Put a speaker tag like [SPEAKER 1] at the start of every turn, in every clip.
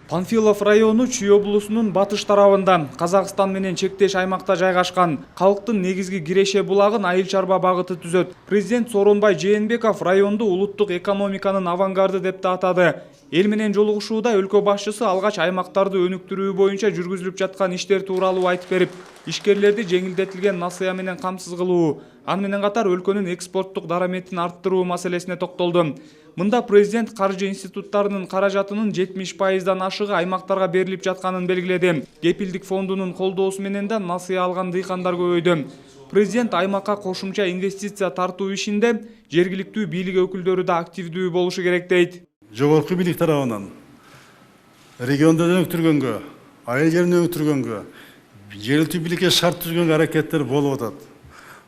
[SPEAKER 1] Панфилов району Чүй облусунун батыш тарабында, Казакстан менен чектеш аймакта жайгашкан. Калктын негизги киреше булагын айыл чарба багыты түзөт. Президент Сооронбай Жээнбеков районду улуттук экономиканын авангарды деп атады. Эл менен жолугушууда өлкө башчысы алгач аймактарды өнүктүрүү боюнча жүргүзүлүп жаткан иштер тууралуу айтып берип, ишкерлерди жеңилдетилген насыя менен камсыз кылуу, аны менен катар өлкөнүн экспорттук дараметин арттыруу маселесине токтолду. Мында президент каржы институттарынын каражатынын 70%дан ашыгы аймактарга берилип жатканын белгиледи. Кепилдик фондунун колдоосу менен да насыя алган дыйкандар көбөйдү. Президент аймакка кошумча инвестиция тартуу ишинде жергиликтүү бийлик өкүлдөрү да активдүү болушу керек дейт.
[SPEAKER 2] Жогорку бийлик тарабынан регионду өнүктүргөнгө, айыл жерин өнүктүргөнгө, жергиликтүү бийликке шарт түзгөнгө аракеттер болуп атат.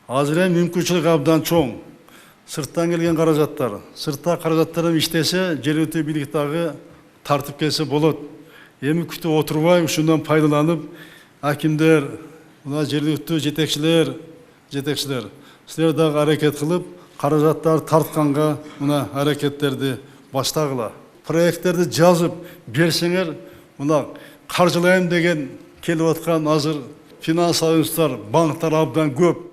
[SPEAKER 2] Азыр эми мүмкүнчүлүк абдан чоң. Сырттан келген каражаттар, сыртта каражаттар иштесе, жергиликтүү бийлик дагы тартып келсе болот. Эми күтүп отурбай, ушундан пайдаланып, акимдер, мына жергиликтүү жетекчилер, силер дагы аракет кылып, каражаттар тартканга мына аракеттерди баштагыла. Проекттерди жазып берсеңер, мына каржылайм деген келип аткан азыр финансылык институттар, банктар абдан көп.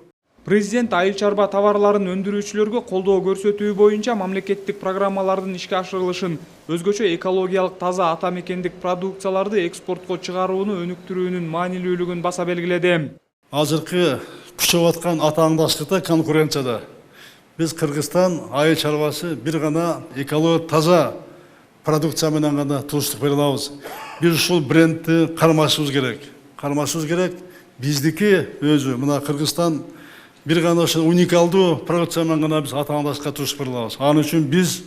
[SPEAKER 1] Президент айыл чарба товарларын өндүрүүчүлөргө колдоо көрсөтүү боюнча мамлекеттик программалардын ишке ашырылышын, өзгөчө экологиялык таза ата мекендик продукцияларды экспортко чыгарууну өнүктүрүүнүн маанилүүлүгүн баса белгиледи.
[SPEAKER 2] Азыркы күчөп аткан атааңдашчылыкта, конкуренцияда биз Кыргызстан айыл чарбасы бир гана экология таза продукция менен гана туруштук бере алабыз. Биз ушул брендти кармашыбыз керек. Биздики өзү мына Кыргызстан бир гана ошо уникалдуу продукция менен гана биз атааңдашка туруштук бере алабыз. Анын үчүн биз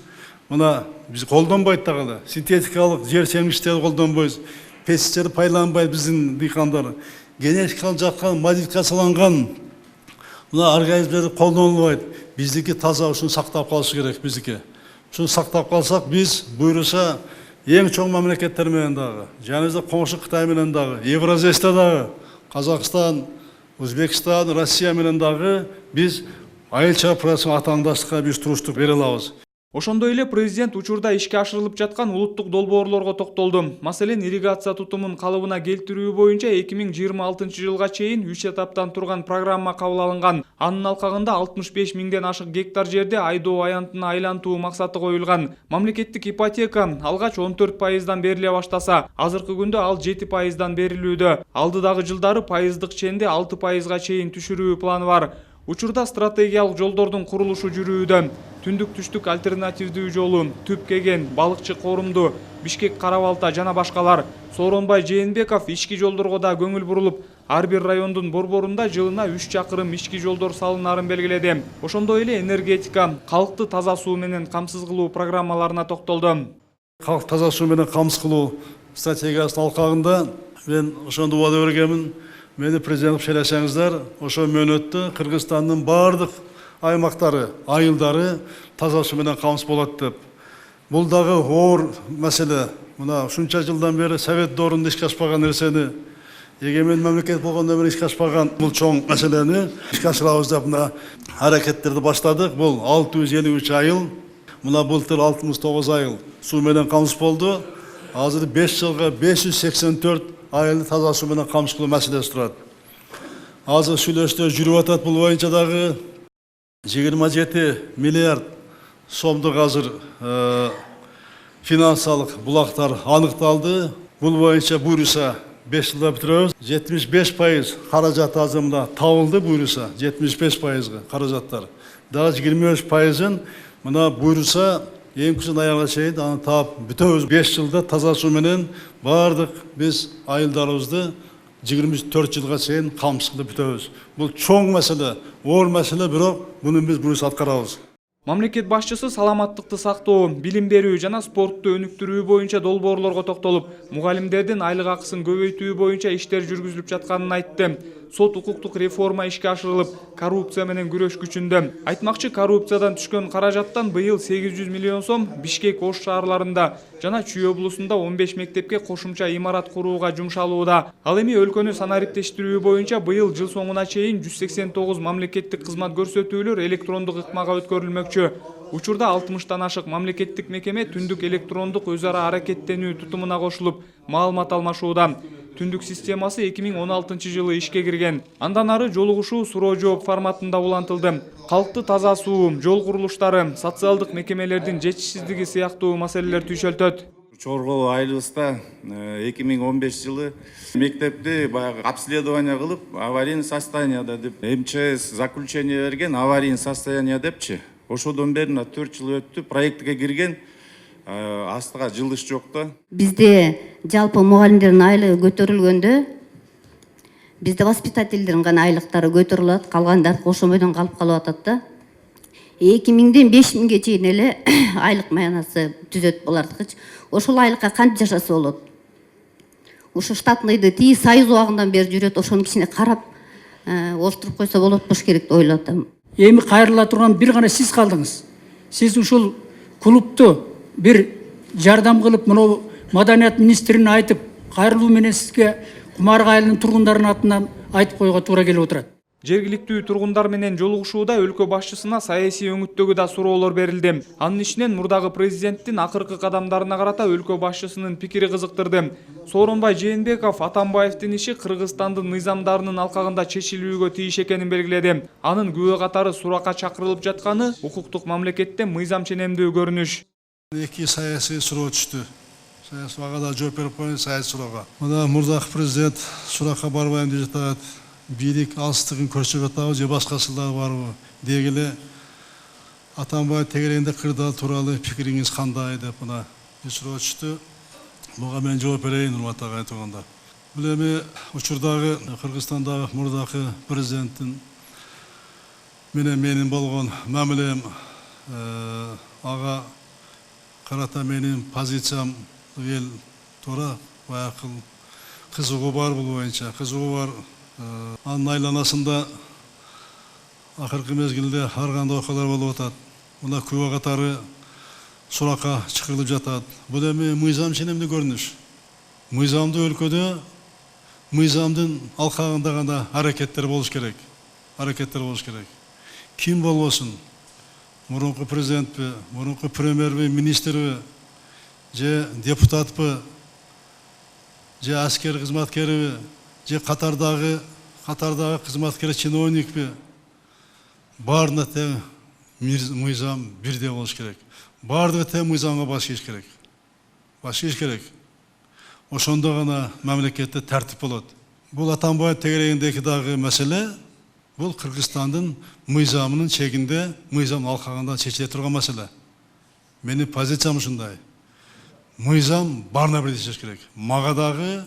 [SPEAKER 2] колдонбойт дагы синтетикалык жер семиштерди колдонбойбуз. Пестицидти пайдаланбайт биздин дыйкандар. Генетикалык жактан модификацияланган мына организмдерди колдонулбайт. Биздики таза ушуну сактап калышы керек биздики. Ушуну сактап калсак биз буйруса эң чоң мамлекеттер менен дагы, жаныбызда коңшу Кытай менен дагы, Евразияда дагы, Казакстан, Өзбекстан, Россия менен дагы биз айыл чарба продукциясына атааңдаштыкка биз туруштук бере алабыз.
[SPEAKER 1] Ошондой эле президент учурда ишке ашырылып жаткан улуттук долбоорлорго токтолду. Маселен, ирригация тутумун калыбына келтирүү боюнча 2026-жылга чейин 3 этаптан турган программа кабыл алынган. Анын алкагында 65 миңден ашык гектар жерде айдоо аянтына айлантуу максаты коюлган. Мамлекеттик ипотека алгач 14%дан бериле баштаса, азыркы күндө ал 7%дан берилүүдө. Алдыдагы жылдары пайыздык ченде 6%га чейин түшүрүү планы бар. Учурда стратегиялык жолдордун курулушу жүрүүдө. Түндүк-түштүк альтернативдүү жолу, Түп Кеген, Балыкчы Корумду, Бишкек Карабалта жана башкалар. Сооронбай Жээнбеков ички жолдорго да көңүл бурулуп, ар бир райондун борборунда жылына 3 чакырым ички жолдор салынарын белгиледи. Ошондой эле энергетика, калкты таза суу менен камсыз кылуу программаларына токтолду.
[SPEAKER 2] Калк таза суу менен камсыз кылуу стратегиясынын алкагында мен ошондо убада бергенмин. Мени президент шелесеңиздер, ошо мөөнөттө Кыргызстандын бардык аймактары, айылдары таза суу менен камсыз болот деп. Бул дагы оор маселе. Мына ушунча жылдан бери Совет доорунда ишке ашпаган нерсени, эгемен мамлекет болгондон бери ишке ашпаган бул чоң маселени ишке ашырабыз деп мына аракеттерди баштадык. Бул 653 айыл, мына былтыр 69 айыл суу менен камсыз болду. Азыр 5 жылга 584 айылды таза суу менен камсыз кылуу маселеси турат. Азыр сүйлөштөр жүрүп атат, бул боюнча дагы 27 миллиард сомдук азыр финансалык булактар аныкталды. Бул боюнча буйруса 5 жылда бүтүрөбүз. 75% каражат азыр мына табылды буйруса, 75%га каражаттар. Дагы 23%ын мына буйруса эң күзөн аягына чейин аны таап бүтөбүз. 5 жылда таза суу менен бардык биз айылдарыбызды 24 жылга чейин камсыз кылып бүтөбүз. Бул чоң маселе, оор маселе, бирок муну биз буюрса аткарабыз.
[SPEAKER 1] Мамлекет башчысы саламаттыкты сактоо, билим берүү жана спортту өнүктүрүү боюнча долбоорлорго токтолуп, мугалимдердин айлык акысын көбөйтүү боюнча иштер жүргүзүлүп жатканын айтты. сот укуктук реформа ишке ашырылып, коррупция менен күрөш күчүндө. Айтмакчы, коррупциядан түшкөн каражаттан быйыл 800 миллион сом Бишкек, Ош шаарларында жана Чүй облусунда 15 мектепке кошумча имарат курууга жумшалууда. Ал эми өлкөнү санариптештирүү боюнча быйыл жыл соңуна чейин 189 мамлекеттик кызмат көрсөтүүлөр электрондук ыкмага өткөрүлмөкчү. Учурда 60тан ашык мамлекеттик мекеме түндүк электрондук өз ара аракеттенүү тутумуна кошулуп, маалымат алмашууда. Түндүк системасы 2016 жылы ишке кирген. Андан ары жолугушуу суроо жооп форматында улантылды. Калкты таза суу, жол курулуштары, социалдык мекемелердин жетишсиздиги сыяктуу маселелер түйшөлтөт.
[SPEAKER 3] Чоргоо айылыбызда 2015 жылы мектепти баягы обследование кылып, аварийный состояниеда деп МЧС заключение берген, аварийный состояние депчи. Ошодон бери 4 жыл өттү, проектке кирген, астыга жылыш жок да.
[SPEAKER 4] Бизде жалпы мугалимдердин айлыгы көтөрүлгөндө, бизде воспитательдердин гана айлыктары көтөрүлөт, калгандар ошомойдон калып атат да. 2000ден 5000ге чейин эле айлык маянасы түзөт болардыкчы. Ошол айлыкка кантип жашаса болот? Ушу штатныйды тии союз убагынан бери жүрөт, ошону кичине карап, олуштуруп койсо болот болуш керек деп ойлоп атам.
[SPEAKER 5] Эми кайрыла турган бир гана сиз калдыңыз. Сиз ушул клубту бир жардам кылып, мына маданият министрине айтып, кайрылуу менен сизге Кумарга айылынын тургундарынын атынан айтып коюуга туура келип отурат.
[SPEAKER 1] Жергиликтүү тургундар менен жолугушууда өлкө башчысына саясий өңүттөгү да суроолор берилди. Анын ичинен мурдагы президенттин акыркы кадамдарына карата өлкө башчысынын пикири кызыктырды. Сооронбай Жээнбеков Атамбаевдин иши Кыргызстандын мыйзамдарынын алкагында чечилүүгө тийиш экенин белгиледи. Анын күбө катары суракка чакырылып жатканы укуктук мамлекетте мыйзам ченемдүү көрүнүш.
[SPEAKER 2] Эки саясий суроо түштү. Саясийга да жооп берип коюн, саясий суроого. Мына мурдагы президент суракка барбайм деп жатат. Бийлик алыстыгын көрсөтүп атабы же башкасылар барбы дегиле Атамбаев тегерегинде кырдаал тууралуу пикириңиз кандай деп мына суроо түштү. Буга мен жооп берейин, урматтуу агай туугандар. Бул эми учурдагы Кыргызстандагы мурдагы президенттин менен менин болгон мамилем ага карата менин позициям эл туура баягы кызыгуу бар бул боюнча, кызыгуу бар. Анын айланасында акыркы мезгилде ар кандай окуялар болуп атат. Мына күбө катары суракка чакырылып жатат. Бул эми мыйзам ченемдүү көрүнүш. Мыйзамдуу өлкөдө мыйзамдын алкагында гана аракеттер болуш керек. Аракеттер болуш керек. Ким болбосун? Мурунку президентпи, мурунку премьерби, министрби, же депутатпы, же аскер кызматкериби, же катардагы кызматкер чиновникпи, баарына тең мыйзам бирдей болуш керек. Баардыгы тең мыйзамга баш ийиш керек. Баш ийиш керек. Ошондо гана мамлекетте тартип болот. Бул Атамбаев тегерегиндеги дагы маселе, бул Кыргызстандын мыйзамынын чегинде, мыйзам алкагында чечиле турган маселе. Менин позициям ушундай. Мыйзам баарына бирдей чечилиш керек. Мага дагы,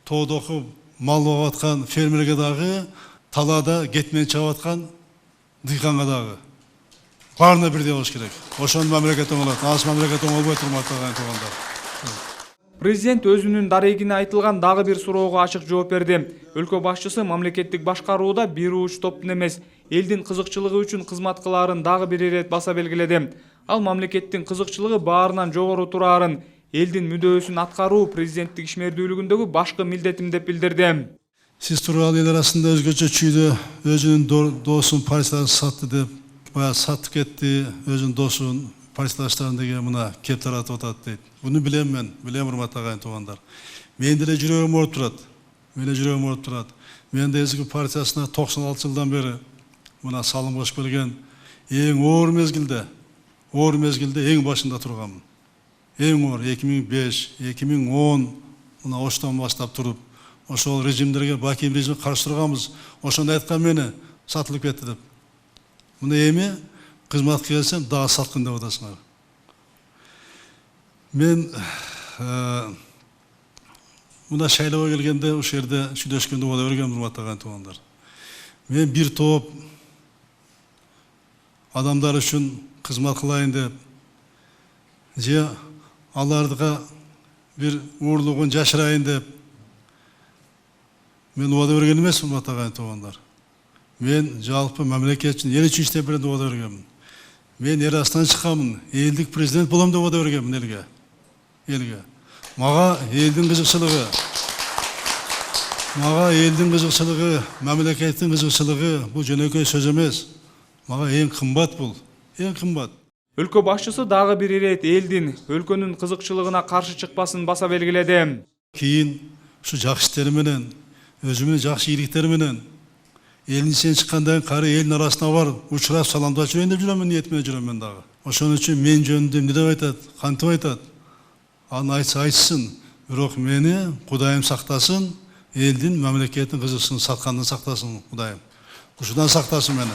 [SPEAKER 2] тоодогу мал багып аткан фермерге дагы, талаада кетмен чабып аткан дыйканга дагы. Баарына бирдей болуш керек. Ошондо мамлекет оңолот. Аз мамлекет оңолбой турмакта туугандар.
[SPEAKER 1] Президент өзүнүн дарегине айтылган дагы бир суроого ачык жооп берди. Өлкө башчысы мамлекеттик башкарууда бир уч топтун эмес, элдин кызыкчылыгы үчүн кызмат кылаарын дагы бир ирет баса белгиледи. Ал мамлекеттин кызыкчылыгы баарынан жогору тураарын, элдин мүдөөсүн аткаруу президенттик ишмердүүлүгүндөгү башкы милдетим деп билдирди.
[SPEAKER 2] Сиз тууралуу эл арасында өзгөчө Чүйдө өзүнүн досун партиядан сатты деп, баягы сатып кетти, өзүнүн досун партиядаштарын деген мына кеп таратып атат дейт. Буну билем мен, урматтуу агайын туугандар. Менин деле жүрөгүм ооруп турат. Мен де эзги партиясына 96 жылдан бери мына салым кошуп келген, эң оор мезгилде эң башында турганмын. Эң оор 2005, 2010 мына Оштон баштап туруп, ошол режимдерге, Бакиев режимге каршы турганбыз. Ошондо айткан мени сатылып кетти деп. Мына эми кызмат келсем дагы саткын деп атасыңар. Мен мына шайлоого келгенде ошол жерде сүйлөшкөндө боло бергем, урматтуу агайын туугандар. Мен бир топ адамдар үчүн кызмат кылайын деп, же аларга бир уурлугун жашырайын деп, Мен убада берген эмесмин, атаган туугандар. Мен жалпы мамлекет үчүн эл үчүн иштеп берем деп убада бергенмин. Мен эл астынан чыкканмын, элдик президент болом деп убада бергенмин элге. Мага элдин кызыкчылыгы, мамлекеттин кызыкчылыгы бул жөнөкөй сөз эмес. Мага эң кымбат бул, эң кымбат.
[SPEAKER 1] Өлкө башчысы дагы бир ирет элдин өлкөнүн кызыкчылыгына каршы чыкпасын баса белгиледи.
[SPEAKER 2] Кийин ушу жакшы иштери менен, өзүмүн жакшы ийгиликтери менен элдин ичинен чыккандан кийин элдин арасына барып, учурап саламдап жүрөйүн деп жүрөм, ниет менен жүрөм мен дагы. Ошон үчүн мен жөнүндө эмне деп айтат, кантип айтат? Аны айтсын, бирок мени Кудайым сактасын, элдин, мамлекеттин кызыкчылыгын саткандан сактасын Кудайым. Ушудан сактасын мени.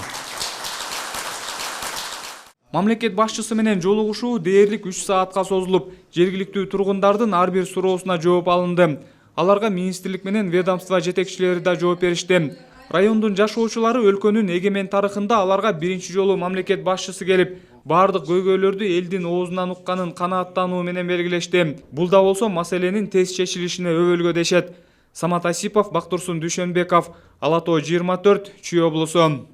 [SPEAKER 1] Мамлекет башчысы менен жолугушуу дээрлик 3 саатка созулуп, жергиликтүү тургундардын ар бир суроосуна жооп алынды. Аларга министрлик менен ведомство жетекчилери да жооп беришти. Райондун жашоочулары өлкөнүн эгемен тарыхында аларга биринчи жолу мамлекет башчысы келип, бардык көйгөйлөрдү элдин оозунан укканын канааттануу менен белгилешти. Бул да болсо маселенин тез чечилишине өбөлгө дешет. Самат Асипов, Бактурсун Дүйшөнбеков, Ала Тоо 24, Чүй облусу.